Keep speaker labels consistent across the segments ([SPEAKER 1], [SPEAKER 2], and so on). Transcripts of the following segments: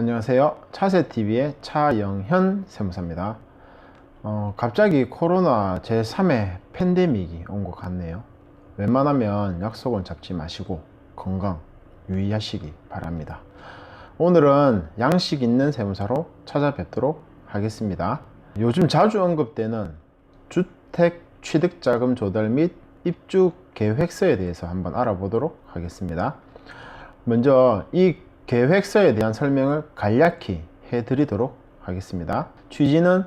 [SPEAKER 1] 안녕하세요. 차세TV의 차영현 세무사입니다. 갑자기 코로나 제3의 팬데믹이 온 것 같네요. 웬만하면 약속은 잡지 마시고 건강 유의하시기 바랍니다. 오늘은 양식 있는 세무사로 찾아뵙도록 하겠습니다. 요즘 자주 언급되는 주택 취득자금 조달 및 입주 계획서에 대해서 한번 알아보도록 하겠습니다. 먼저 이 계획서에 대한 설명을 간략히 해드리도록 하겠습니다. 취지는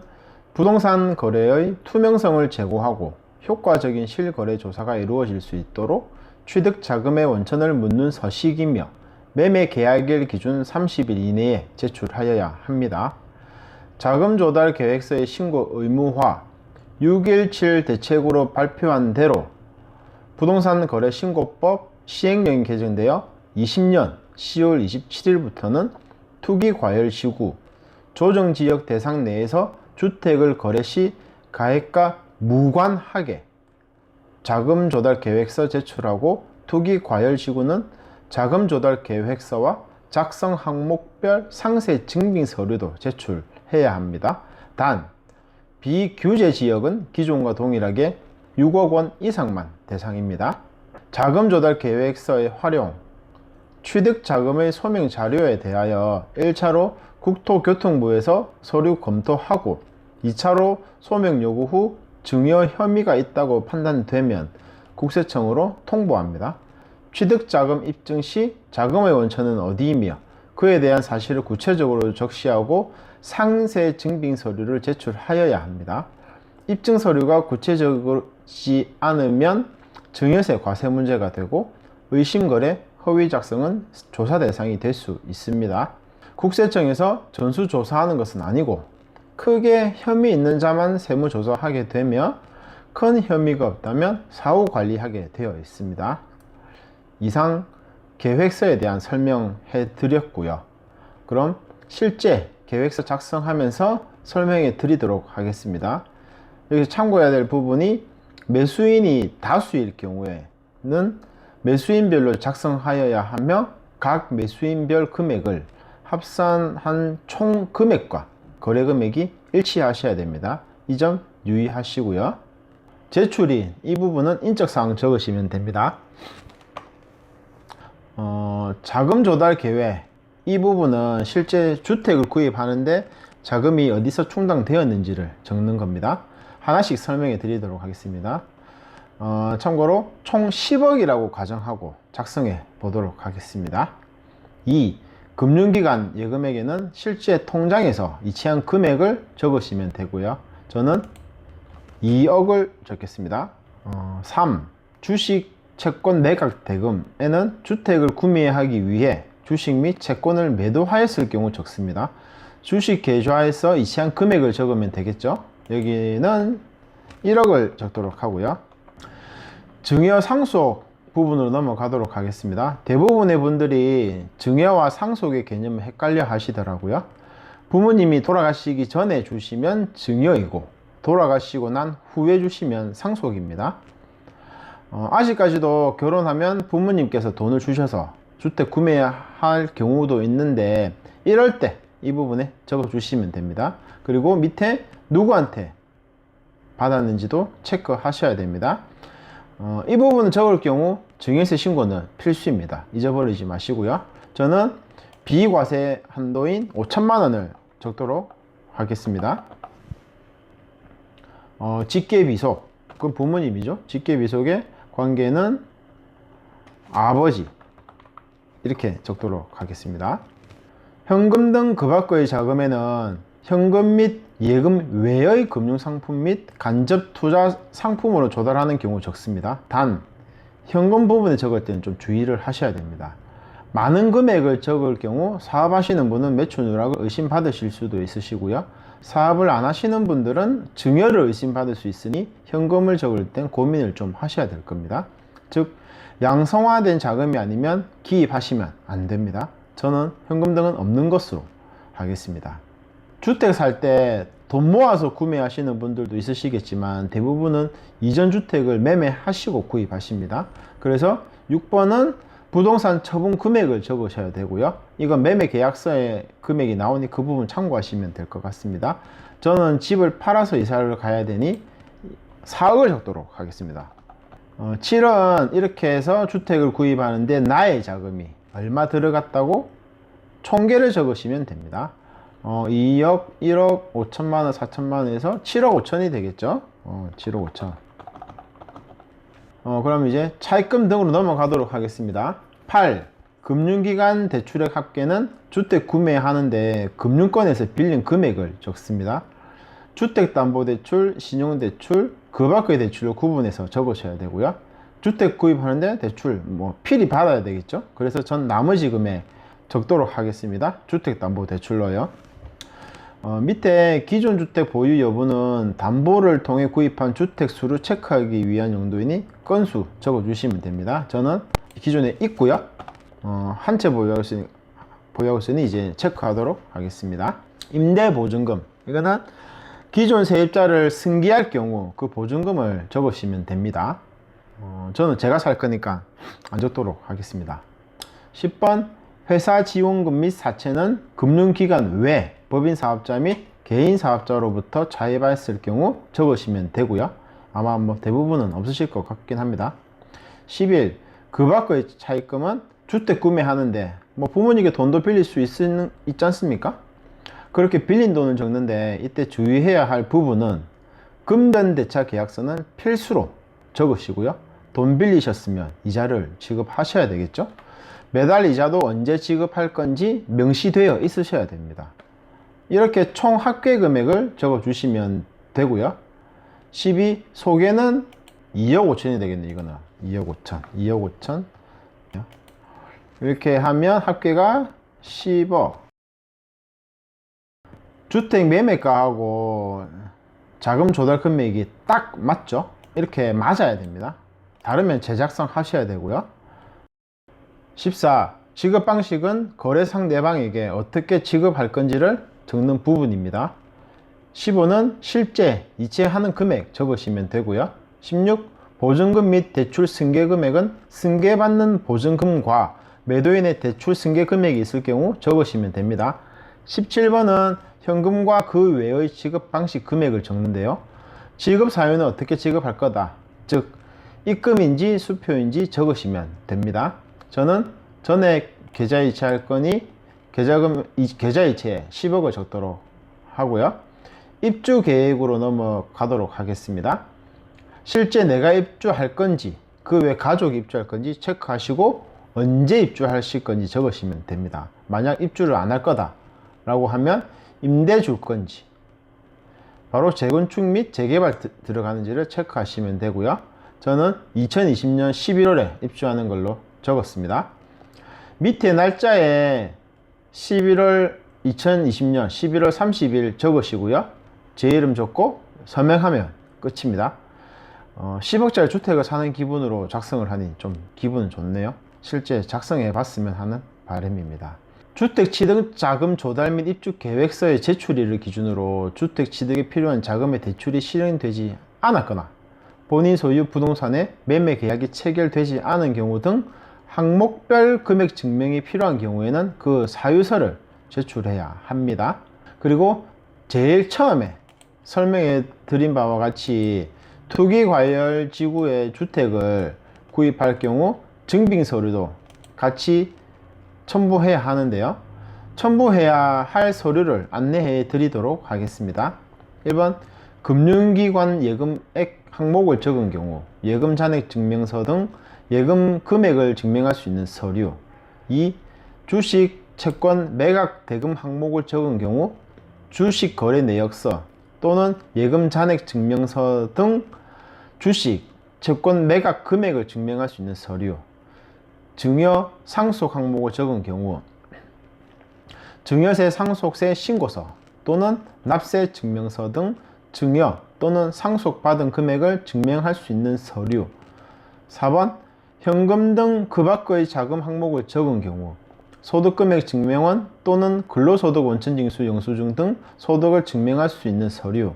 [SPEAKER 1] 부동산 거래의 투명성을 제고하고 효과적인 실거래 조사가 이루어질 수 있도록 취득자금의 원천을 묻는 서식이며 매매 계약일 기준 30일 이내에 제출하여야 합니다. 자금 조달 계획서의 신고 의무화 6.17 대책으로 발표한 대로 부동산 거래 신고법 시행령이 개정되어 20년 10월 27일부터는 투기과열시구 조정지역 대상 내에서 주택을 거래 시 가액과 무관하게 자금 조달 계획서 제출하고 투기과열시구는 자금 조달 계획서와 작성 항목별 상세 증빙 서류도 제출해야 합니다. 단 비규제 지역은 기존과 동일하게 6억 원 이상만 대상입니다. 자금 조달 계획서의 활용 취득자금의 소명 자료에 대하여 1차로 국토교통부에서 서류 검토하고 2차로 소명 요구 후 증여 혐의가 있다고 판단되면 국세청으로 통보합니다. 취득자금 입증 시 자금의 원천은 어디이며 그에 대한 사실을 구체적으로 적시하고 상세 증빙 서류를 제출하여야 합니다. 입증 서류가 구체적이지 않으면 증여세 과세 문제가 되고 의심거래 허위 작성은 조사 대상이 될 수 있습니다. 국세청에서 전수조사하는 것은 아니고 크게 혐의 있는 자만 세무조사하게 되며 큰 혐의가 없다면 사후 관리하게 되어 있습니다. 이상 계획서에 대한 설명해 드렸고요. 그럼 실제 계획서 작성하면서 설명해 드리도록 하겠습니다. 여기서 참고해야 될 부분이 매수인이 다수일 경우에는 매수인별로 작성하여야 하며 각 매수인별 금액을 합산한 총 금액과 거래 금액이 일치하셔야 됩니다. 이 점 유의하시고요. 제출인 이 부분은 인적사항 적으시면 됩니다. 자금 조달 계획 이 부분은 실제 주택을 구입하는데 자금이 어디서 충당되었는지를 적는 겁니다. 하나씩 설명해 드리도록 하겠습니다. 참고로 총 10억이라고 가정하고 작성해 보도록 하겠습니다. 2. 금융기관 예금액에는 실제 통장에서 이체한 금액을 적으시면 되고요. 저는 2억을 적겠습니다. 3. 주식 채권 매각 대금에는 주택을 구매하기 위해 주식 및 채권을 매도하였을 경우 적습니다. 주식 계좌에서 이체한 금액을 적으면 되겠죠. 여기는 1억을 적도록 하고요. 증여 상속 부분으로 넘어가도록 하겠습니다. 대부분의 분들이 증여와 상속의 개념을 헷갈려 하시더라고요. 부모님이 돌아가시기 전에 주시면 증여이고 돌아가시고 난 후에 주시면 상속입니다. 아직까지도 결혼하면 부모님께서 돈을 주셔서 주택 구매할 경우도 있는데 이럴 때 이 부분에 적어 주시면 됩니다. 그리고 밑에 누구한테 받았는지도 체크하셔야 됩니다. 이 부분을 적을 경우 증여세 신고는 필수입니다. 잊어버리지 마시고요. 저는 비과세 한도인 5천만 원을 적도록 하겠습니다. 직계비속, 그건 부모님이죠. 직계비속의 관계는 아버지 이렇게 적도록 하겠습니다. 현금 등 그 밖의 자금에는 현금 및 예금 외의 금융상품 및 간접 투자 상품으로 조달하는 경우 적습니다. 단 현금 부분에 적을 때는 좀 주의를 하셔야 됩니다. 많은 금액을 적을 경우 사업하시는 분은 매출 누락을 의심받으실 수도 있으시고요. 사업을 안 하시는 분들은 증여를 의심받을 수 있으니 현금을 적을 땐 고민을 좀 하셔야 될 겁니다. 즉 양성화된 자금이 아니면 기입하시면 안 됩니다. 저는 현금 등은 없는 것으로 하겠습니다. 주택 살 때 돈 모아서 구매하시는 분들도 있으시겠지만 대부분은 이전 주택을 매매하시고 구입하십니다. 그래서 6번은 부동산 처분 금액을 적으셔야 되고요. 이건 매매 계약서에 금액이 나오니 그 부분 참고하시면 될 것 같습니다. 저는 집을 팔아서 이사를 가야 되니 4억을 적도록 하겠습니다. 7은 이렇게 해서 주택을 구입하는데 나의 자금이 얼마 들어갔다고 총계를 적으시면 됩니다. 2억, 1억, 5천만원, 4천만원에서 7억 5천이 되겠죠. 7억 5천. 그럼 이제 차입금 등으로 넘어가도록 하겠습니다. 8. 금융기관 대출액 합계는 주택 구매하는데 금융권에서 빌린 금액을 적습니다. 주택담보대출, 신용대출, 그 밖의 대출로 구분해서 적으셔야 되고요. 주택 구입하는데 대출, 필히 받아야 되겠죠. 그래서 전 나머지 금액 적도록 하겠습니다. 주택담보대출로요. 밑에 기존 주택 보유 여부는 담보를 통해 구입한 주택 수를 체크하기 위한 용도이니 건수 적어주시면 됩니다. 저는 기존에 있고요. 한 채 보유하고 있으니 이제 체크하도록 하겠습니다. 임대보증금, 이거는 기존 세입자를 승계할 경우 그 보증금을 적으시면 됩니다. 저는 제가 살 거니까 안 적도록 하겠습니다. 10번 회사 지원금 및 사채는 금융기관 외 법인 사업자 및 개인 사업자로부터 차입하였을 경우 적으시면 되고요. 아마 대부분은 없으실 것 같긴 합니다. 11. 그 밖의 차입금은 주택 구매하는데 부모님께 돈도 빌릴 수 있지 않습니까? 그렇게 빌린 돈을 적는데 이때 주의해야 할 부분은 금전대차 계약서는 필수로 적으시고요. 돈 빌리셨으면 이자를 지급하셔야 되겠죠. 매달 이자도 언제 지급할 건지 명시되어 있으셔야 됩니다. 이렇게 총 합계 금액을 적어 주시면 되고요. 12. 소개는 2억 5천이 되겠네. 이거는 2억 5천 2억 5천 이렇게 하면 합계가 10억. 주택 매매가하고 자금 조달 금액이 딱 맞죠? 이렇게 맞아야 됩니다. 다르면 재작성 하셔야 되고요. 14. 지급 방식은 거래 상대방에게 어떻게 지급할 건지를 적는 부분입니다. 15는 실제 이체하는 금액 적으시면 되고요. 16. 보증금 및 대출 승계 금액은 승계받는 보증금과 매도인의 대출 승계 금액이 있을 경우 적으시면 됩니다. 17번은 현금과 그 외의 지급 방식 금액을 적는데요. 지급 사유는 어떻게 지급할 거다, 즉 입금인지 수표인지 적으시면 됩니다. 저는 전액 계좌 이체할 거니 계좌 이체에 10억을 적도록 하고요. 입주 계획으로 넘어가도록 하겠습니다. 실제 내가 입주할 건지 그 외 가족이 입주할 건지 체크하시고 언제 입주하실 건지 적으시면 됩니다. 만약 입주를 안 할 거다 라고 하면 임대 줄 건지 바로 재건축 및 재개발 들어가는지를 체크하시면 되고요. 저는 2020년 11월에 입주하는 걸로 적었습니다. 밑에 날짜에 2020년 11월 30일 적으시고요. 제 이름 적고 서명하면 끝입니다. 10억짜리 주택을 사는 기분으로 작성을 하니 좀 기분은 좋네요. 실제 작성해 봤으면 하는 바람입니다. 주택 취득 자금 조달 및 입주 계획서의 제출일을 기준으로 주택 취득에 필요한 자금의 대출이 실행되지 않았거나 본인 소유 부동산의 매매 계약이 체결되지 않은 경우 등 항목별 금액 증명이 필요한 경우에는 그 사유서를 제출해야 합니다. 그리고 제일 처음에 설명해 드린 바와 같이 투기과열지구의 주택을 구입할 경우 증빙서류도 같이 첨부해야 하는데요. 첨부해야 할 서류를 안내해 드리도록 하겠습니다. 1번 금융기관 예금액 항목을 적은 경우 예금 잔액 증명서 등 예금 금액을 증명할 수 있는 서류. 2. 주식 채권 매각 대금 항목을 적은 경우 주식 거래 내역서 또는 예금 잔액 증명서 등 주식 채권 매각 금액을 증명할 수 있는 서류. 증여 상속 항목을 적은 경우 증여세 상속세 신고서 또는 납세 증명서 등 증여 또는 상속받은 금액을 증명할 수 있는 서류. 4번 현금 등 그 밖의 자금 항목을 적은 경우 소득금액 증명원 또는 근로소득 원천징수 영수증 등 소득을 증명할 수 있는 서류.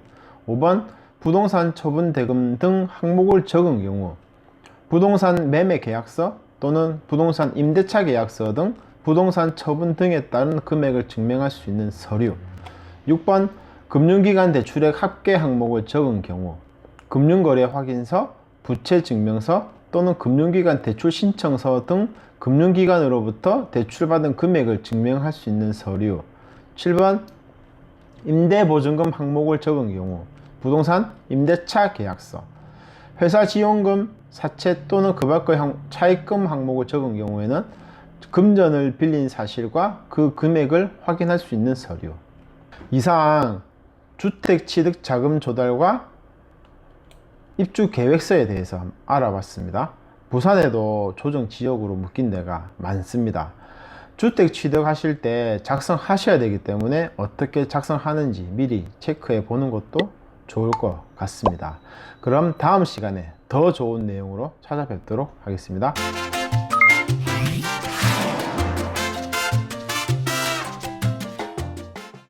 [SPEAKER 1] 5번 부동산 처분 대금 등 항목을 적은 경우 부동산 매매 계약서 또는 부동산 임대차 계약서 등 부동산 처분 등에 따른 금액을 증명할 수 있는 서류. 6번 금융기관 대출액 합계 항목을 적은 경우 금융거래 확인서, 부채증명서 또는 금융기관 대출 신청서 등 금융기관으로부터 대출받은 금액을 증명할 수 있는 서류. 7번 임대보증금 항목을 적은 경우 부동산 임대차 계약서, 회사 지원금, 사채 또는 그 밖의 차입금 항목을 적은 경우에는 금전을 빌린 사실과 그 금액을 확인할 수 있는 서류. 이상 주택취득자금 조달과 입주계획서에 대해서 알아봤습니다. 부산에도 조정지역으로 묶인 데가 많습니다. 주택 취득하실 때 작성하셔야 되기 때문에 어떻게 작성하는지 미리 체크해 보는 것도 좋을 것 같습니다. 그럼 다음 시간에 더 좋은 내용으로 찾아뵙도록 하겠습니다.